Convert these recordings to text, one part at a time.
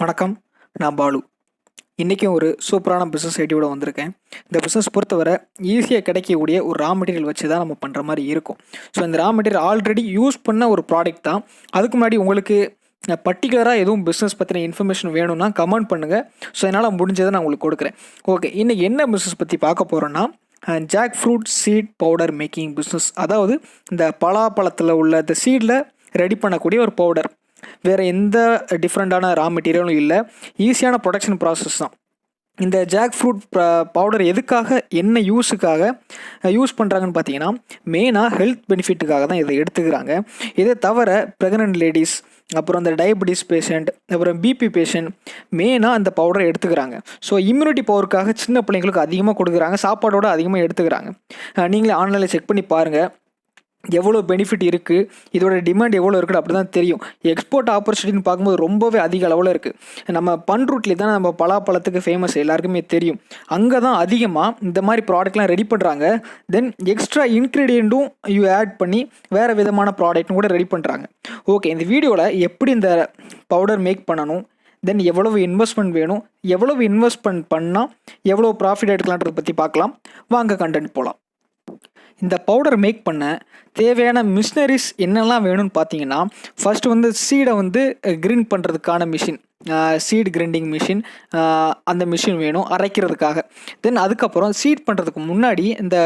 வணக்கம். நான் பாலு. இன்றைக்கும் ஒரு சூப்பரான பிஸ்னஸ் ஐடியோட வந்திருக்கேன். இந்த பிஸ்னஸ் பொறுத்தவரை ஈஸியாக கிடைக்கக்கூடிய ஒரு ரா மெட்டீரியல் வச்சு தான் நம்ம பண்ணுற மாதிரி இருக்கும். ஸோ இந்த ரா மெட்டீரியல் ஆல்ரெடி யூஸ் பண்ண ஒரு ப்ராடக்ட் தான். அதுக்கு முன்னாடி உங்களுக்கு பர்டிகுலராக எதுவும் பிஸ்னஸ் பற்றின இன்ஃபர்மேஷன் வேணும்னா கமெண்ட் பண்ணுங்கள். ஸோ என்னால் முடிஞ்சதை நான் உங்களுக்கு கொடுக்குறேன். ஓகே, இன்றைக்கி என்ன பிஸ்னஸ் பற்றி பார்க்க போகிறோன்னா jackfruit seed powder making business. அதாவது இந்த பலாப்பழத்தில் உள்ள இந்த சீடில் ரெடி பண்ணக்கூடிய ஒரு பவுடர். வேறு எந்த டிஃப்ரெண்ட்டான ரா மெட்டீரியலும் இல்லை, ஈஸியான ப்ரொடக்ஷன் ப்ராசஸ் தான். இந்த ஜாக் ஃப்ரூட் பவுடர் எதுக்காக என்ன யூஸுக்காக யூஸ் பண்ணுறாங்கன்னு பார்த்தீங்கன்னா, மெயினாக ஹெல்த் பெனிஃபிட்டுக்காக தான் இதை எடுத்துக்கிறாங்க. இதை தவிர ப்ரெக்னென்ட் லேடிஸ், அப்புறம் இந்த டயபெட்டிஸ் பேஷண்ட், அப்புறம் பிபி பேஷண்ட் மெயினாக அந்த பவுடரை எடுத்துக்கிறாங்க. ஸோ இம்யூனிட்டி பவருக்காக சின்ன பிள்ளைங்களுக்கு அதிகமாக கொடுக்குறாங்க, சாப்பாடோடு அதிகமாக எடுத்துக்கிறாங்க. நீங்களே ஆன்லைனில் செக் பண்ணி பாருங்கள் எவ்வளோ பெனிஃபிட் இருக்குது, இதோட டிமாண்ட் எவ்வளோ இருக்குது அப்படி தான் தெரியும். எக்ஸ்போர்ட் ஆப்பர்ச்சுனிட்டின்னு பார்க்கும்போது ரொம்பவே அதிக அளவில் இருக்குது. நம்ம பண்ருட்லி தான் நம்ம பலாப்பழத்துக்கு ஃபேமஸ், எல்லாருக்குமே தெரியும். அங்கே தான் அதிகமாக இந்த மாதிரி ப்ராடக்ட்லாம் ரெடி பண்ணுறாங்க. தென் எக்ஸ்ட்ரா இன்க்ரீடியண்ட்டும் ஆட் பண்ணி வேறு விதமான ப்ராடக்ட்டும் கூட ரெடி பண்ணுறாங்க. ஓகே, இந்த வீடியோவில் எப்படி இந்த பவுடர் மேக் பண்ணணும், தென் எவ்வளவு இன்வெஸ்ட்மெண்ட் வேணும், எவ்வளவு இன்வெஸ்ட்மெண்ட் பண்ணால் எவ்வளோ ப்ராஃபிட் எடுக்கலான்றதை பற்றி பார்க்கலாம். வாங்க கண்டென்ட் போகலாம். இந்த பவுடர் மேக் பண்ண தேவையான மிஷினரிஸ் என்னெல்லாம் வேணும்னு பார்த்தீங்கன்னா, ஃபர்ஸ்ட் வந்து சீடை வந்து கிரைண்ட் பண்ணுறதுக்கான மிஷின், சீட் கிரைண்டிங் மிஷின், அந்த மிஷின் வேணும் அரைக்கிறதுக்காக. தென் அதுக்கப்புறம் சீட் பண்ணுறதுக்கு முன்னாடி இந்த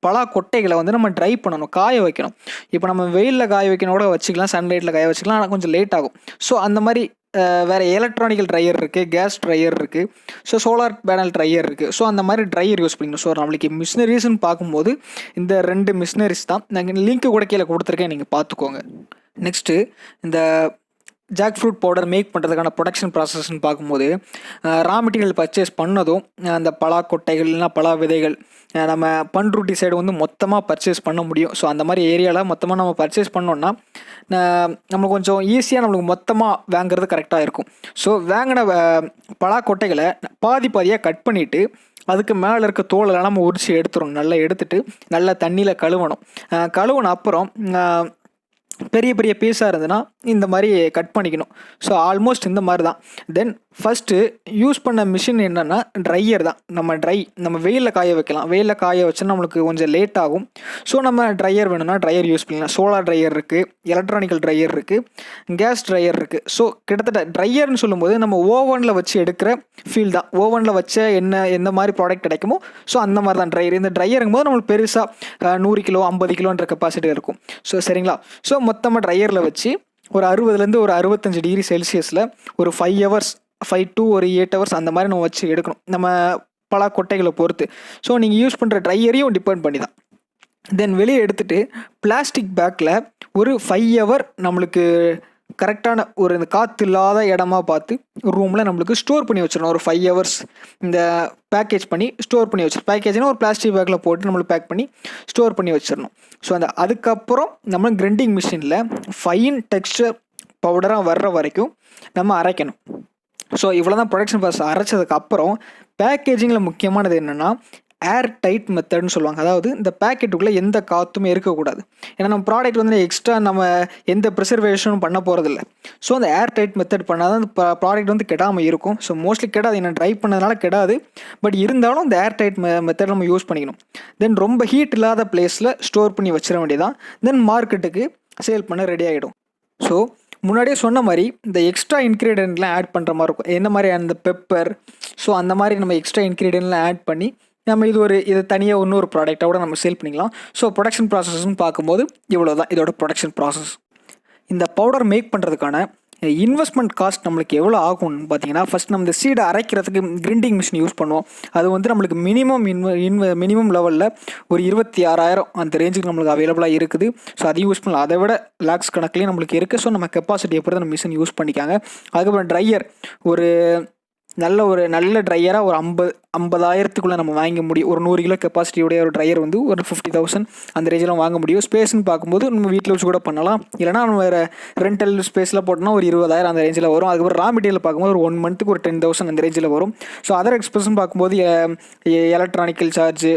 பலா கொட்டைகளை வந்து நம்ம ட்ரை பண்ணணும், காய வைக்கணும். இப்போ நம்ம வெயிலில் காய வைக்கணும் கூட வச்சுக்கலாம், சன்லைட்டில் காய வச்சுக்கலாம், ஆனால் கொஞ்சம் லேட் ஆகும். ஸோ அந்த மாதிரி வேறு எலக்ட்ரானிக்கல் ட்ரையர் இருக்குது, கேஸ் ட்ரையர் இருக்குது, ஸோ சோலார் பேனல் ட்ரையர் இருக்குது. ஸோ அந்த மாதிரி ட்ரையர் யூஸ் பண்ணிக்கணும். ஸோ நம்மளுக்கு மிஷினரிஸ்ன்னு பார்க்கும்போது இந்த 2 மிஷினரிஸ் தான். நாங்கள் லிங்க்கு கூட கீழே கொடுத்துருக்கேன், நீங்கள் பார்த்துக்கோங்க. நெக்ஸ்ட்டு இந்த ஜாக் ஃப்ரூட் பவுடர் மேக் பண்ணுறதுக்கான ப்ரொடக்ஷன் ப்ராசஸ்ன்னு பார்க்கும்போது, ரா மெட்டீரியல் பர்ச்சேஸ் பண்ணதும் அந்த பலா கொட்டைகள் இல்லைனா பலா விதைகள் நம்ம பண்ருட்டி சைடு வந்து மொத்தமாக பர்ச்சேஸ் பண்ண முடியும். ஸோ அந்த மாதிரி ஏரியாவில் மொத்தமாக நம்ம பர்ச்சேஸ் பண்ணோன்னா நம்மளுக்கு கொஞ்சம் ஈஸியாக நம்மளுக்கு மொத்தமாக வாங்குறது கரெக்டாக இருக்கும். ஸோ வாங்கின பலா கொட்டைகளை பாதியாக கட் பண்ணிவிட்டு அதுக்கு மேலே இருக்க தோலெல்லாம் நம்ம உரிச்சு எடுத்துடணும். நல்லா எடுத்துகிட்டு நல்லா தண்ணியில் கழுவுன அப்புறம் பெரிய பெரிய பீஸாக இருந்ததுன்னா இந்த மாதிரி கட் பண்ணிக்கணும். ஸோ ஆல்மோஸ்ட் இந்த மாதிரி தான். தென் ஃபஸ்ட்டு யூஸ் பண்ண மிஷின் என்னென்னா ட்ரையர் தான். நம்ம வெயிலில் காய வைக்கலாம். வெயிலில் காய வச்சோன்னா நம்மளுக்கு கொஞ்சம் லேட் ஆகும். ஸோ நம்ம ட்ரையர் வேணும்னா ட்ரையர் யூஸ் பண்ணலாம். சோலார் ட்ரையர் இருக்குது, எலக்ட்ரானிக்கல் ட்ரையர் இருக்குது, கேஸ் ட்ரையர் இருக்குது. ஸோ கிட்டத்தட்ட ட்ரையர்னு சொல்லும்போது நம்ம ஓவனில் வச்சு எடுக்கிற ஃபீல் தான். ஓவனில் வச்ச எந்த மாதிரி ப்ராடக்ட் கிடைக்குமோ ஸோ அந்த மாதிரி தான் ட்ரையர். இந்த ட்ரையருங்கும் போது நம்மளுக்கு பெருசாக 100 கிலோ 50 கிலோன்ற கெப்பாசிட்டி இருக்கும். ஸோ சரிங்களா. ஸோ மொத்தமாக ட்ரையரில் வச்சு ஒரு 60 ஒரு 65 டிகிரி செல்சியஸில் ஒரு 5 to ஒரு 8 hours அந்த மாதிரி நம்ம வச்சு எடுக்கணும், நம்ம பலா கொட்டைகளை பொறுத்து. ஸோ நீங்கள் யூஸ் பண்ணுற ட்ரையரையும் டிபெண்ட் பண்ணி தான். தென் வெளியே எடுத்துகிட்டு பிளாஸ்டிக் பேக்கில் ஒரு 5 hour நம்மளுக்கு கரெக்டான ஒரு இந்த காற்று இல்லாத இடமா பார்த்து ரூமில் நம்மளுக்கு ஸ்டோர் பண்ணி வச்சிடணும். ஒரு 5 hours இந்த பேக்கேஜ் பண்ணி ஸ்டோர் பண்ணி பேக்கேஜ்னா ஒரு பிளாஸ்டிக் பேக்கில் போட்டு நம்மளுக்கு பேக் பண்ணி ஸ்டோர் பண்ணி வச்சிடணும். ஸோ அதுக்கப்புறம் நம்ம கிரைண்டிங் மிஷினில் ஃபைன் டெக்ஸ்டர் பவுடராக வர்ற வரைக்கும் நம்ம அரைக்கணும். ஸோ இவ்வளோ தான் ப்ரொடக்ஷன் ப்ராசஸ். அரைச்சதுக்கப்புறம் பேக்கேஜிங்கில் முக்கியமானது என்னென்னா ஏர் டைட் மெத்தட்னு சொல்லுவாங்க. அதாவது இந்த பேக்கெட்டுக்குள்ளே எந்த காற்றுமே இருக்கக்கூடாது. ஏன்னா நம்ம ப்ராடக்ட் வந்து எக்ஸ்ட்ரா நம்ம எந்த ப்ரிசர்வேஷனும் பண்ண போகிறதில்ல. ஸோ அந்த ஏர் டைட் மெத்தட் பண்ணால் தான் அந்த ப்ராடக்ட் வந்து கெடாமல் இருக்கும். ஸோ மோஸ்ட்லி கெடாது, என்ன ட்ரை பண்ணதுனால கெடாது. பட் இருந்தாலும் இந்த ஏர் டைட் மெத்தட் நம்ம யூஸ் பண்ணிக்கணும். தென் ரொம்ப ஹீட் இல்லாத பிளேஸில் ஸ்டோர் பண்ணி வச்சிட வேண்டியதான். தென் மார்க்கெட்டுக்கு சேல் பண்ண ரெடி ஆகிடும். ஸோ முன்னாடியே சொன்ன மாதிரி இந்த எக்ஸ்ட்ரா இன்க்ரீடியன்ட்லாம் ஆட் பண்ணுற மாதிரி இருக்கும். என்ன மாதிரி அந்த பெப்பர், ஸோ அந்த மாதிரி நம்ம எக்ஸ்ட்ரா இன்க்ரீடியன்ட்லாம் ஆட் பண்ணி நம்ம இது தனியாக இன்னொரு ப்ராடக்டாக கூட நம்ம சேல் பண்ணிக்கலாம். ஸோ ப்ரொடக்ஷன் ப்ராசஸ்ன்னு பார்க்கும்போது இவ்வளோ தான் இதோட ப்ரொடக்ஷன் ப்ராசஸ். இந்த பவுடர் மேக் பண்ணுறதுக்கான இன்வெஸ்ட்மெண்ட் காஸ்ட் நம்மளுக்கு எவ்வளோ ஆகும்னு பார்த்தீங்கன்னா, ஃபஸ்ட் நம்ம இந்த சீடை அரைக்கிறதுக்கு கிரைண்டிங் மிஷின் யூஸ் பண்ணுவோம். அது வந்து நம்மளுக்கு மினிமம் லெவலில் ஒரு 26,000 அந்த ரேஞ்சுக்கு நம்மளுக்கு அவைலபிளாக இருக்குது. ஸோ அதையும் யூஸ் பண்ணலாம். அதை விட லேக்ஸ் கணக்குலேயும் நம்மளுக்கு இருக்குது. ஸோ நம்ம கெப்பாசிட்டி எப்படி தான் மிஷின் யூஸ் பண்ணிக்காங்க. அதுக்கப்புறம் ட்ரையர் ஒரு நல்ல ட்ரையராக ஒரு 50,000க்குள்ளே நம்ம வாங்க முடியும். ஒரு 100 கிலோ கெப்பாசிட்டியுடைய ஒரு ட்ரையர் வந்து ஒரு 50,000 அந்த ரேஞ்சில் வாங்க முடியும். ஸ்பேஸ்ன்னு பார்க்கும்போது நம்ம வீட்டில் வச்சு கூட பண்ணலாம். இல்லைனா நம்ம வேறு ரெண்டல் ஸ்பேஸில் போட்டோம்னா ஒரு 20,000 அந்த ரேஞ்சில் வரும். அதுக்கப்புறம் ரா மெட்டீரியல் பார்க்கும்போது ஒரு 1 மந்த்துக்கு ஒரு 10,000 அந்த ரேஞ்சில் வரும். ஸோ அதர் எக்ஸ்பென்ஸ்னு பார்க்கும்போது electronical charge,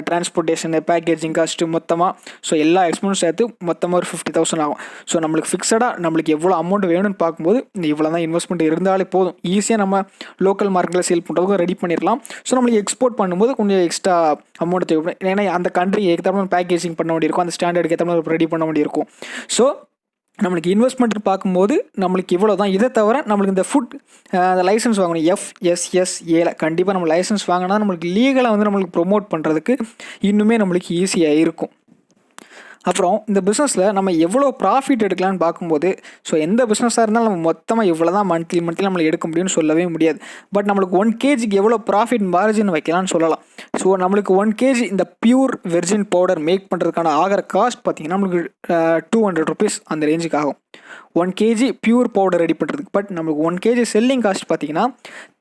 transportation, packaging cost மொத்தமாக, ஸோ எல்லா எக்ஸ்பென்ஸும் சேர்த்து மொத்தமாக ஒரு 50,000 ஆகும். ஸோ நம்மளுக்கு ஃபிக்ஸடாக நம்மளுக்கு எவ்வளோ அமௌண்ட் வேணும்னு பார்க்கும்போது இவ்வளோ தான் இன்வெஸ்ட்மெண்ட் இருந்தாலே போதும். ஈஸியாக நம்ம லோக்கல் மார்க்கெட்டில் சேல் பண்ணுறதுக்கும் ரெடி பண்ணிடலாம். ஸோ நம்மளுக்கு எக்ஸ்போர்ட் பண்ணும்போது கொஞ்சம் எக்ஸ்ட்ரா அமௌண்ட் தேவைப்படும். ஏன்னா அந்த கண்ட்ரி ஏற்ற பேக்கேஜிங் பண்ண வேண்டியிருக்கும், அந்த ஸ்டாண்டர்டுக்கு ஏற்ற மாதிரி ரெடி பண்ண வேண்டியிருக்கும். ஸோ நம்மளுக்கு இன்வெஸ்ட்மெண்ட் பார்க்கும்போது நம்மளுக்கு இவ்வளோ தான். இதை தவிர நம்மளுக்கு இந்த ஃபுட் அந்த லைசன்ஸ் வாங்கணும், FSSAல கண்டிப்பாக நம்ம லைசன்ஸ் வாங்கினா நம்மளுக்கு லீகலாக வந்து நம்மளுக்கு ப்ரொமோட் பண்ணுறதுக்கு இன்னுமே நம்மளுக்கு ஈஸியாக இருக்கும். அப்புறம் இந்த பிஸ்னஸில் நம்ம எவ்வளோ ப்ராஃபிட் எடுக்கலான்னு பார்க்கும்போது, ஸோ எந்த பிஸ்னஸாக இருந்தாலும் நம்ம மொத்தமாக இவ்வளோ தான் மந்த்லி நம்மளுக்கு எடுக்க முடியும்னு சொல்லவே முடியாது. பட் நம்மளுக்கு 1 kgக்கு எவ்வளோ ப்ராஃபிட் மார்ஜின் வைக்கலாம்னு சொல்லலாம். ஸோ நம்மளுக்கு 1 kg இந்த பியூர் வெர்ஜின் பவுடர் மேக் பண்ணுறதுக்கான ஆகிற காஸ்ட் பார்த்திங்கன்னா நம்மளுக்கு 200 rupees அந்த ரேஞ்சுக்கு ஆகும் 1 kg பியூர் பவுடர் ரெடி பண்ணுறதுக்கு. பட் நம்மளுக்கு 1 kg செல்லிங் காஸ்ட் பார்த்திங்கன்னா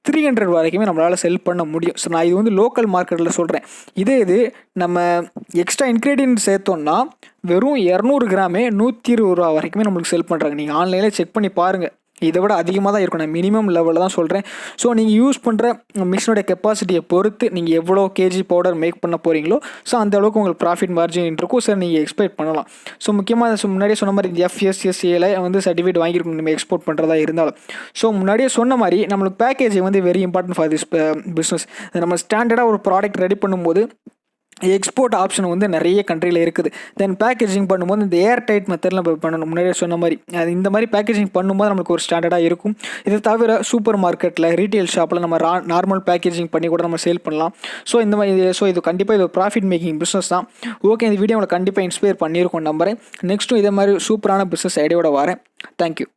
300 வரைக்குமே நம்மளால் செல் பண்ண முடியும். ஸோ நான் இது வந்து லோக்கல் மார்க்கெட்டில் சொல்கிறேன். இது நம்ம எக்ஸ்ட்ரா இன்க்ரீடியன்ட் சேர்த்தோம்னா வெறும் 200 கிராமே 120 ரூபா வரைக்குமே நம்மளுக்கு செல் பண்ணுறாங்க. நீங்கள் ஆன்லைனில் செக் பண்ணி பாருங்கள், இதை விட அதிகமாக தான் இருக்கும். நான் மினிமம் லெவலில் தான் சொல்கிறேன். ஸோ நீங்கள் யூஸ் பண்ணுற மிஷினோட கெப்பாசிட்டியை பொறுத்து நீங்கள் எவ்வளோ கேஜி பவுடர் மேக் பண்ண போகிறீங்களோ ஸோ அந்த அளவுக்கு உங்களுக்கு ப்ராஃபிட் மார்ஜின் இருக்கும். சார் நீங்கள் எக்ஸ்பெக்ட் பண்ணலாம். ஸோ முக்கியமாக முன்னாடியே சொன்ன மாதிரி இந்த FSSAல வந்து சர்டிஃபிகேட் வாங்கியிருக்கணும் நம்ம எக்ஸ்போர்ட் பண்ணுறதா இருந்தாலும். ஸோ முன்னாடியே சொன்ன மாதிரி நம்மளுக்கு பேக்கேஜிங் வந்து very important for this business. நம்ம ஸ்டாண்டர்டாக ஒரு ப்ராடக்ட் ரெடி பண்ணும்போது எக்ஸ்போர்ட் ஆப்ஷன் வந்து நிறைய கண்ட்ரியில் இருக்குது. தென் பேக்கேஜிங் பண்ணும்போது இந்த ஏர் டைட் மெத்தடில் நம்ம பண்ணணும். முன்னாடியே சொன்ன மாதிரி அது இந்த மாதிரி பேக்கேஜிங் பண்ணும்போது நம்மளுக்கு ஒரு ஸ்டாண்டர்டாக இருக்கும். இதை தவிர சூப்பர் மார்க்கெட்டில், ரீட்டைல் ஷாப்பில் நம்ம நார்மல் பேக்கேஜிங் பண்ணி கூட நம்ம சேல் பண்ணலாம். ஸோ இந்த மாதிரி இது கண்டிப்பாக இது ஒரு ப்ராஃபிட் மேக்கிங் பிஸ்னஸ் தான். ஓகே, இந்த வீடியோ உங்களை கண்டிப்பாக இன்ஸ்பயர் பண்ணியிருக்கோம் நம்புறேன். நெக்ஸ்ட்டும் இதே மாதிரி சூப்பரான பிஸ்னஸ் ஐடியாவோட வரேன். தேங்க்யூ.